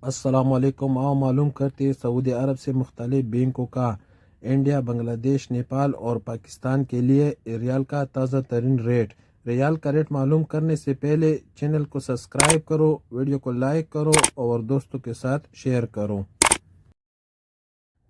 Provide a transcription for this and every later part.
السلام علیکم۔ آؤ معلوم کرتے سعودی عرب سے مختلف بینکوں کا انڈیا، بنگلہ دیش، نیپال اور پاکستان کے لیے ریال کا تازہ ترین ریٹ۔ ریال کا ریٹ معلوم کرنے سے پہلے چینل کو سبسکرائب کرو، ویڈیو کو لائک کرو اور دوستوں کے ساتھ شیئر کرو۔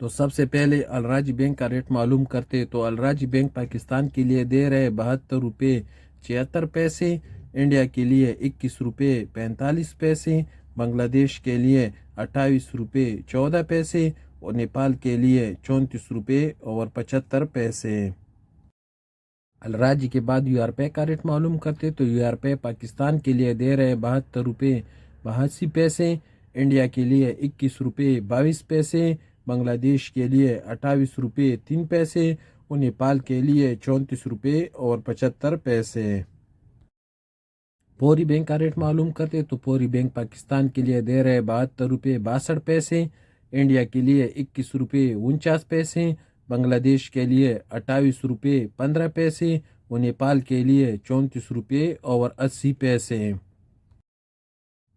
تو سب سے پہلے الراجی بینک کا ریٹ معلوم کرتے تو الراجی بینک پاکستان کے لیے دے رہے 72 روپے 76 پیسے، انڈیا کے لیے 21 روپے 45 پیسے، بنگلہ دیش کے لیے 28 روپے 14 پیسے اور نیپال کے لیے 34 روپے اور 75 پیسے۔ الراجی کے بعد یو آر پے کا ریٹ معلوم کرتے تو یو آر پے پاکستان کے لیے دے رہے 72 روپے 82 پیسے، انڈیا کے لیے 21 روپے 22 پیسے، بنگلہ دیش کے لیے 28 روپے 3 پیسے اور نیپال کے لیے 34 روپے اور 75 پیسے۔ پوری بینک کا ریٹ معلوم کرتے تو پوری بینک پاکستان کے لیے دے رہے 72 روپے 62 پیسے، انڈیا کے لیے 21 روپے 49 پیسے، بنگلہ دیش کے لیے 28 روپے 15 پیسے اور نیپال کے لیے 34 روپے اور 80 پیسے۔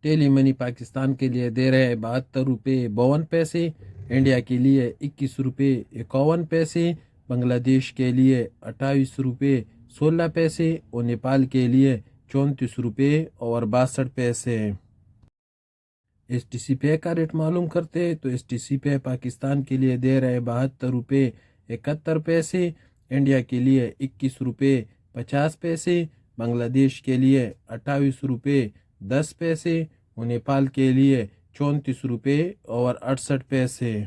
ٹیلی منی پاکستان کے لیے دے رہے 72 روپے 52 پیسے، انڈیا کے لیے 21 روپے 51 پیسے، بنگلہ دیش کے لیے 28 روپے 16 پیسے اور نیپال کے لیے 34 روپے اور 62 پیسے۔ ایس ٹی سی پے کا ریٹ معلوم کرتے تو ایس ٹی سی پے پاکستان کے لیے دے رہے 72 روپے 71 پیسے، انڈیا کے لیے 21 روپے 50 پیسے، بنگلہ دیش کے لیے 28 روپے 10 پیسے اور نیپال کے لیے 34 روپے اور 68 پیسے۔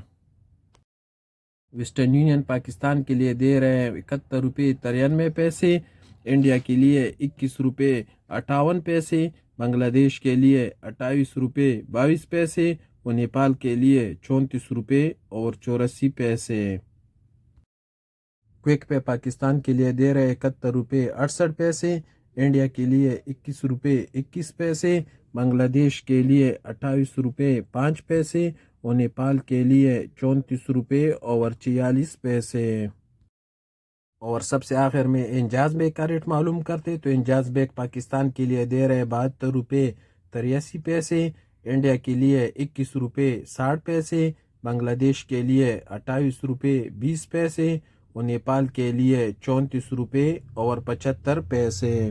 ویسٹرن یونین پاکستان کے لیے دے رہے 71 روپے 93 پیسے، انڈیا کے لیے 21 روپے 58 پیسے، بنگلہ دیش کے لیے 28 روپے 22 پیسے اور نیپال کے لیے 34 روپے اور 84 پیسے۔ کوئک پے پاکستان کے لیے دے رہے 71 روپے 68 پیسے، انڈیا کے لیے 21 روپے 21 پیسے، بنگلہ دیش کے لیے 28 روپے 5 پیسے اور نیپال کے لیے 34 روپے اور 46 پیسے۔ اور سب سے آخر میں انجاز بیگ کا ریٹ معلوم کرتے تو انجاز بیگ پاکستان کے لیے دے رہے 72 روپے 83 پیسے، انڈیا کے لیے 21 روپے 60 پیسے، بنگلہ دیش کے لیے 28 روپے 20 پیسے اور نیپال کے لیے 34 روپے اور 75 پیسے۔